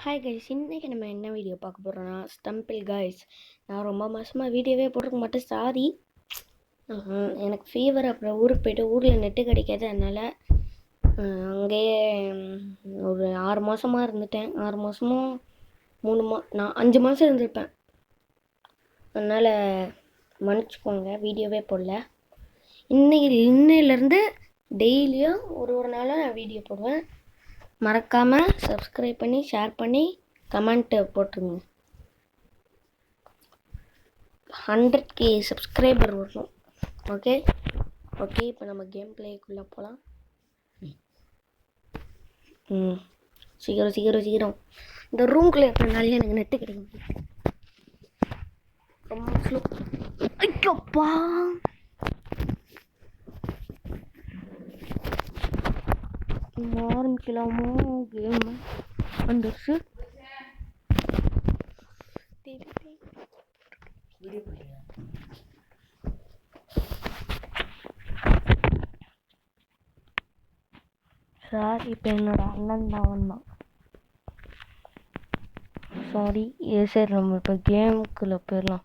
Hi guys, இன்றைக்கி நம்ம என்ன வீடியோ பார்க்க போகிறோன்னா ஸ்டம்பிள் கைஸ். நான் ரொம்ப மாதமாக வீடியோவே போட்டிருக்க மாட்டேன், சாரி. எனக்கு ஃபீவர், அப்புறம் ஊருக்கு போய்ட்டு ஊரில் நெட்டு கிடைக்காது. அதனால் அங்கேயே ஒரு 6 மாதமாக இருந்துட்டேன். 6 மாதமும் 3 நான் 5 மாதம் இருந்திருப்பேன். அதனால் மன்னிச்சிக்கோங்க, வீடியோவே போடல. இன்னையிலேருந்து டெய்லியும் ஒரு நாளாக நான் வீடியோ போடுவேன். மறக்காமல் சப்ஸ்கிரைப் பண்ணி ஷேர் பண்ணி கமெண்ட்டு போட்டுருங்க. 100K சப்ஸ்கிரைபர் வரணும். ஓகே, இப்போ நம்ம கேம் பிளேக்குள்ளே போகலாம். சீக்கிரம் இந்த ரூம்குள்ளே இருக்கிறனால எனக்கு நெட்டு கிடைக்கும். ரொம்ப ஸ்லோ. ஐயோப்பா, ஆரம்பிக்கலாமோ? கேம் வந்துருச்சு. சாரி, இப்போ என்னோட அண்ணன் தான் வந்தான். சாரி. சரி, நம்ம இப்போ கேமுக்குள்ளே போயிடலாம்.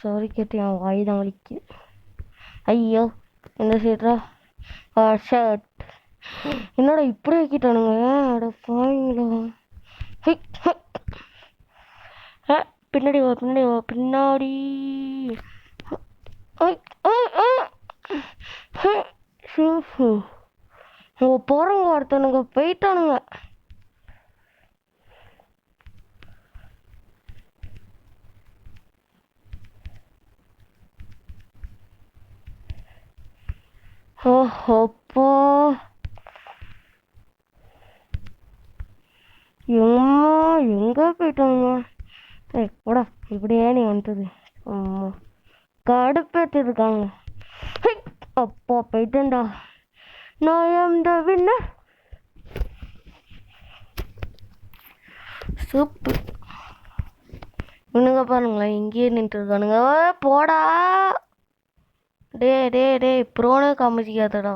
சாரி கேட்டு என் வாய் தான் வலிக்கு. ஐயோ, என்ன செய்யறா? ஷர்ட் என்னடா இப்படி ஆக்கிட்டானுங்க? அட பாவீங்களா. பின்னாடி வா பின்னாடி. போறவங்க ஒருத்தனுங்க போயிட்டானுங்க. அப்பா, எங்க போயிட்டானுங்க? கூட இப்படியே நீ வந்துது கடுப்பேத்தி இருக்காங்க. அப்பா போயிட்டேன்டா. நான் இந்த வின்னர். சூப்பர். இவனுங்க பாருங்களேன், இங்கேயே நின்று இருக்கானுங்க. போடா. டே ப்ரோன்னு காமிக்காதடா,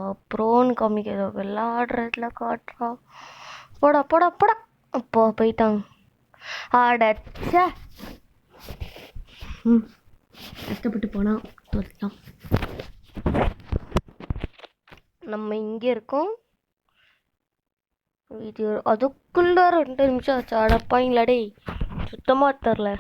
விளாடுறதுல காட்டுறா. போடா. அப்போ போயிட்டாங்க. ஆடச்ச, கஷ்டப்பட்டு போனா தோற்கலாம். நம்ம இங்கே இருக்கோம். வீடியோ அதுக்குள்ள 2 நிமிஷம் ஆச்சு. அடப்பாங்களே, சுத்தமாக தரல.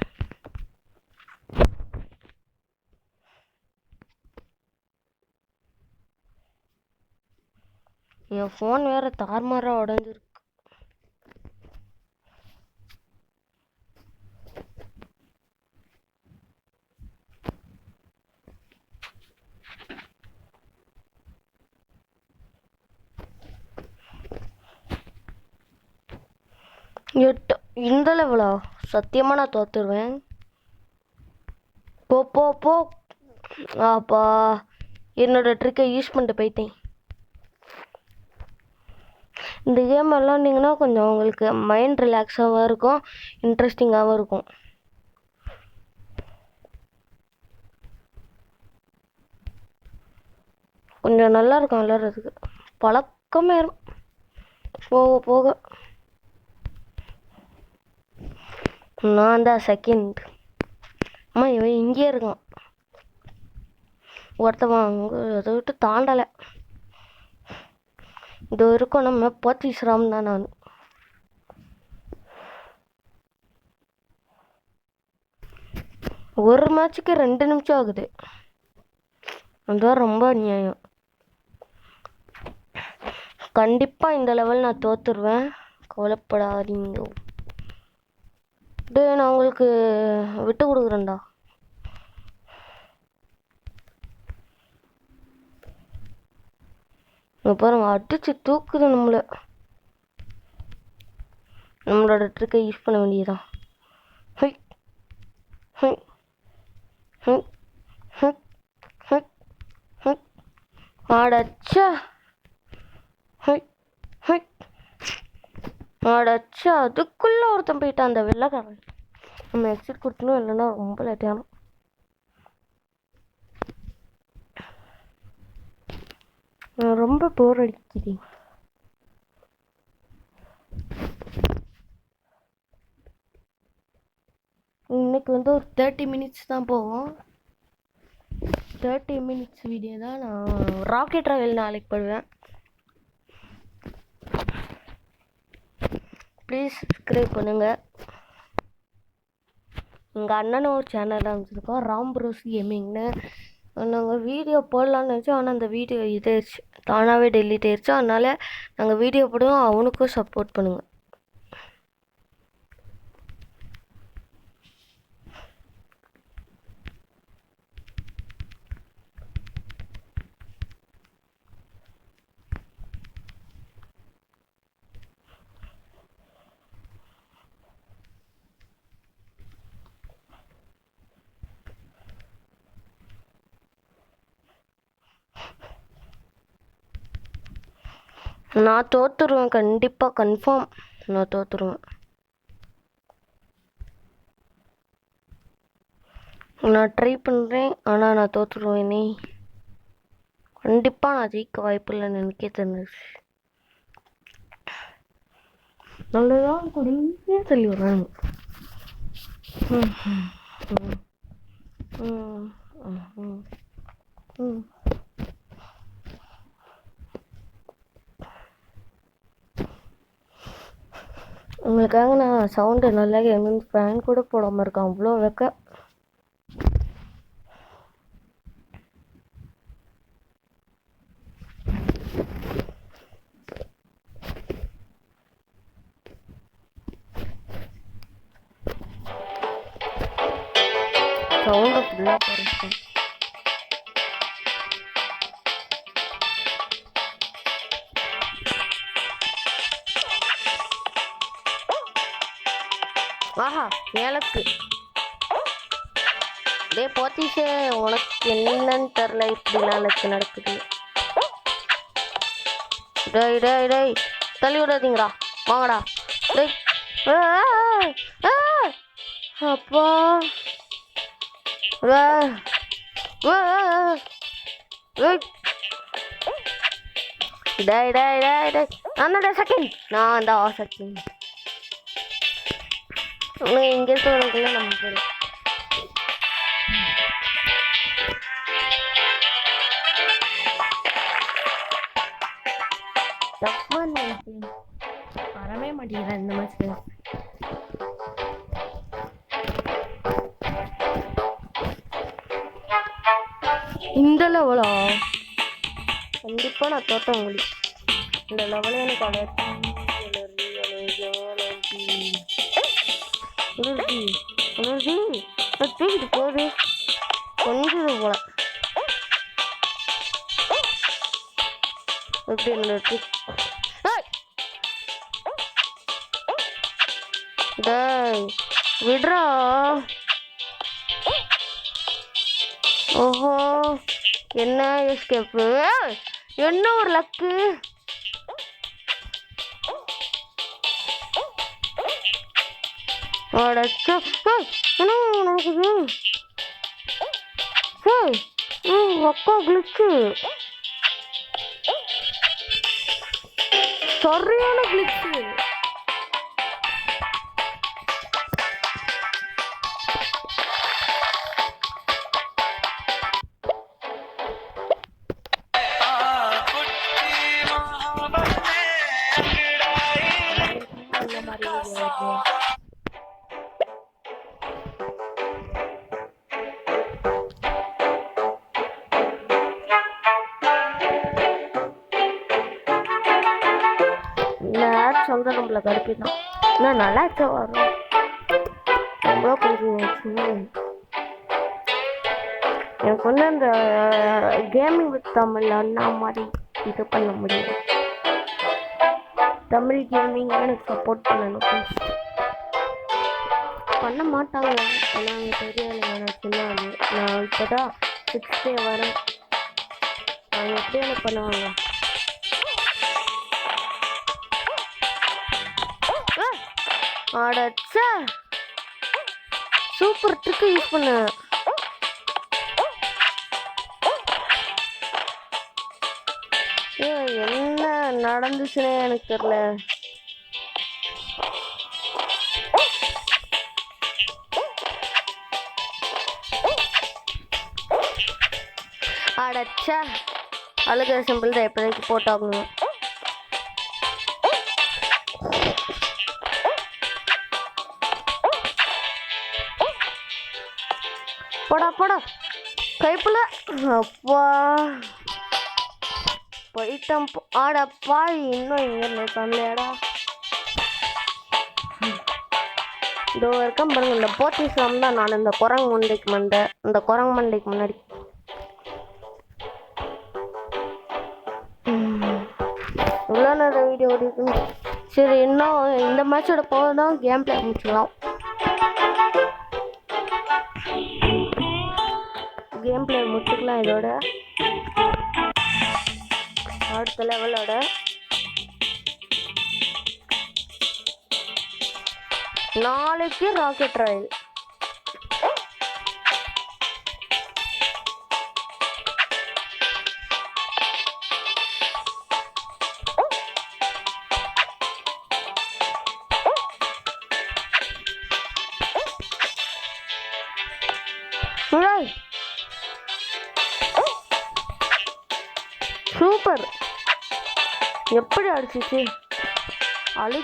என் ஃபோன் வேற தார்மாராக உடஞ்சிருக்கு. இந்த லெவலா? சத்தியமாக நான் தோத்துருவேன். போ. அப்பா, என்னோட ட்ரிக்கை யூஸ் பண்ணிட்டு போயிட்டேன். இந்த கேம் விளாண்டிங்கன்னா கொஞ்சம் உங்களுக்கு மைண்ட் ரிலாக்ஸாகவும் இருக்கும், இன்ட்ரெஸ்டிங்காகவும் இருக்கும். கொஞ்சம் நல்லா இருக்கும் விளாட்றதுக்கு. பழக்கமே போக நான் தான் செகண்ட். அம்மா, இவன் இங்கேயே இருக்கான். ஒருத்தவன் அங்கே அதை விட்டு தாண்டலை. இது இருக்கும் நம்ம போத்தீஸ்ராம் தான். நான் ஒரு மேட்சுக்கு 2 நிமிஷம் ஆகுது. அதுதான் ரொம்ப அநியாயம். கண்டிப்பாக இந்த லெவல் நான் தோத்துருவேன், கவலைப்படாதீங்க. நான் உங்களுக்கு விட்டு கொடுக்குறேன்டா. பாருங்க, அடிச்சு தூக்குது நம்மளோட ட்ரிக்கை யூஸ் பண்ண வேண்டியதான். ஆடச்சா, அதுக்குள்ள ஒருத்தன் போயிட்டான், அந்த வெள்ளைக்காரன். நம்ம எக்ஸிட் கொடுத்தணும், இல்லைன்னா ரொம்ப லேட்டாகும். ரொம்ப போர் அடிக்குது. இன்னைக்கு வந்து ஒரு 30 மினிட்ஸ் தான் போகும். 30 மினிட்ஸ் வீடியோ தான். நான் ராக்கெட் ட்ராவல் நாளைக்கு போடுவேன். ப்ளீஸ் சப்ஸ்கிரைப் பண்ணுங்கள். எங்கள் அண்ணனும் ஒரு சேனல் ஆரம்பிச்சிருக்கோம், ராம் ப்ரோஸ் கேமிங்னு. நாங்கள் வீடியோ போடலான்னு நினச்சோம், ஆனால் அந்த வீடியோ இதாகிடுச்சு, தானாகவே டெலிட் ஆயிடுச்சு. அதனால் நாங்கள் வீடியோ போடுவோம், அவனுக்கும் சப்போர்ட் பண்ணுங்கள். நான் தோற்றுருவேன், கண்டிப்பாக கன்ஃபார்ம் நான் தோற்றுருவேன். நான் ட்ரை பண்ணுறேன், ஆனால் நான் தோற்றுருவேனே. கண்டிப்பாக நான் ஜெயிக்க வாய்ப்பு இல்லைன்னு எனக்கே தெரிஞ்சிச்சு. நல்லதான் கொடுங்க சொல்லி வர்றாங்க. உங்களுக்காக நான் சவுண்டு நல்லா கேட்கணும், ஃபேன் கூட போடாமல் இருக்கேன், அவ்வளோ வைக்க. சவுண்டை ஃபுல்லாக குறைச்சேன். ஆஹா எனக்கு டே போத்திஷே, உனக்கு என்னன்னு தெரில, இப்படிலாம் எனக்கு நடக்குது. டேய் டேய் டேய் தள்ளி விடாதீங்கடா, வாங்கடா. டேய் அப்பா டேய் டேய் டேய் டேய் அண்ணா செகண்ட், நான் தான் செகண்ட். இங்கே தோணுக்குள்ள நம்ம போகிறோம். வரவே மாட்டேங்கிறேன் இந்த மாதிரி. இந்த லெவலா கண்டிப்பாக நான் தோட்ட முடியும். இந்த லெவலில் எனக்கு அலர்ஜி தூக்கிட்டு போகுது கொஞ்சம் போல. எப்படி என்னோட விடுறா. ஓஹோ என்ன எஸ்கேப்பு, என்ன ஒரு லக்கு. நடக்குது அக்கா கிளிச்சு, சரியான கிளிச்சு. சொல்ற நம்மள கடுப்பிதான், இன்னும் நல்லா வரும். ரொம்ப கொஞ்சம் எனக்கு வந்து அந்த கேமிங் வித் தமிழ் அண்ணா மாதிரி இது பண்ண முடியும். தமிழ் கேமிங் எனக்கு சப்போர்ட் பண்ணணும் ப்ளீஸ். பண்ண மாட்டாங்க, ஏன்னா அவங்க தெரியாது நான் சின்ன ஆளு. நான் இப்போதான் 6th day வரேன், அவங்க எப்படி எனக்கு பண்ணுவாங்க. ஆடச்சா சூப்பர் ட்ரிக் யூஸ் பண்ண. என்ன நடந்துச்சுன்னே எனக்கு தெரியல. அடச்சா அழுகிற சிம்பிள் தான் எப்போதைக்கு போட்டாகணும். போடா போடா கைப்புல அப்பா போயிட்டோம். ஆடா பாய் இன்னும் இங்கே பண்ணலையாடா. இதோ இருக்கேன் பாருங்க. இந்த போத்தீஸ்லாம் தான் நான் இந்த குரங்கு மண்டைக்கு முன்னாடி இவ்வளோ நேரம் வீடியோ ஓடிக்குங்க. சரி இன்னும் இந்த மேட்சோட போதும் கேம் பிளே முடிச்சுக்கலாம். கேம் பிளே முடிச்சுக்கலாம். இதோட அடுத்த லெவலோட நாளைக்கு ராக்கெட் ராயல். சூப்பர். எப்படி அடிச்சிச்சு அழு.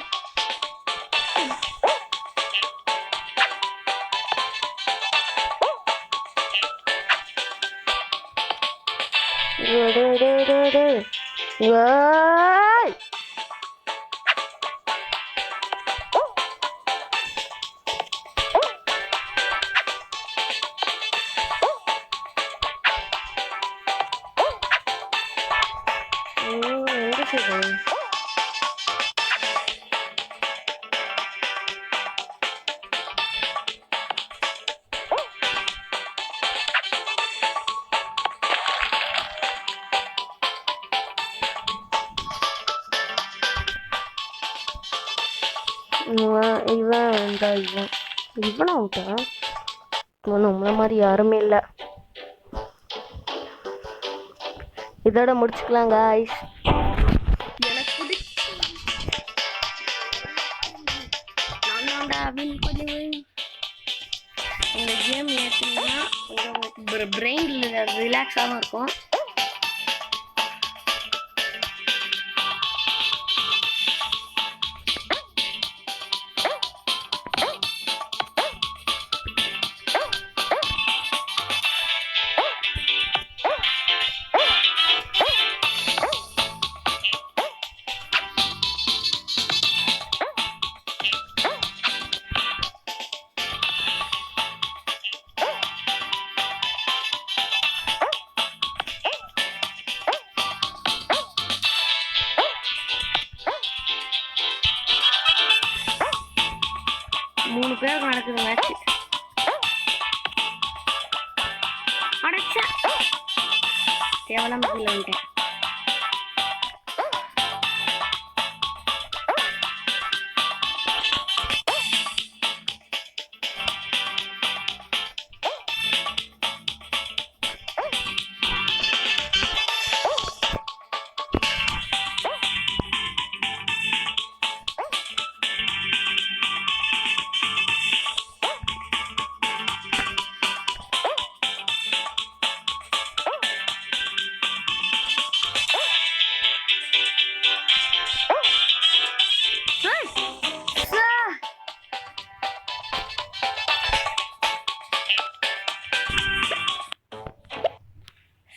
இவன் அவுட்டா? நம்மள மாதிரி யாருமே இல்லை. இதோட முடிச்சுக்கலாம் காய்ஸ். இந்த கேம் ஏற்றினீங்கன்னா உங்களுக்கு பிரெயினில் ரிலாக்ஸாகவும் இருக்கும். மூணு பேருக்கு நடக்குது மேட்ச். அடைச்சா தேவலாம் கீழே வந்துட்டேன்.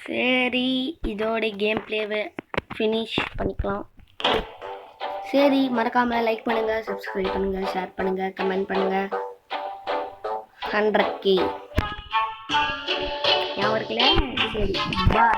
சரி இதோட கேம் பிளேவை ஃபினிஷ் பண்ணிக்கலாம். சரி மறக்காமல் லைக் பண்ணுங்கள், சப்ஸ்கிரைப் பண்ணுங்கள், ஷேர் பண்ணுங்கள், கமெண்ட் பண்ணுங்கள். 100K ஞாபகம் இருக்குல்ல? சரி பாய்.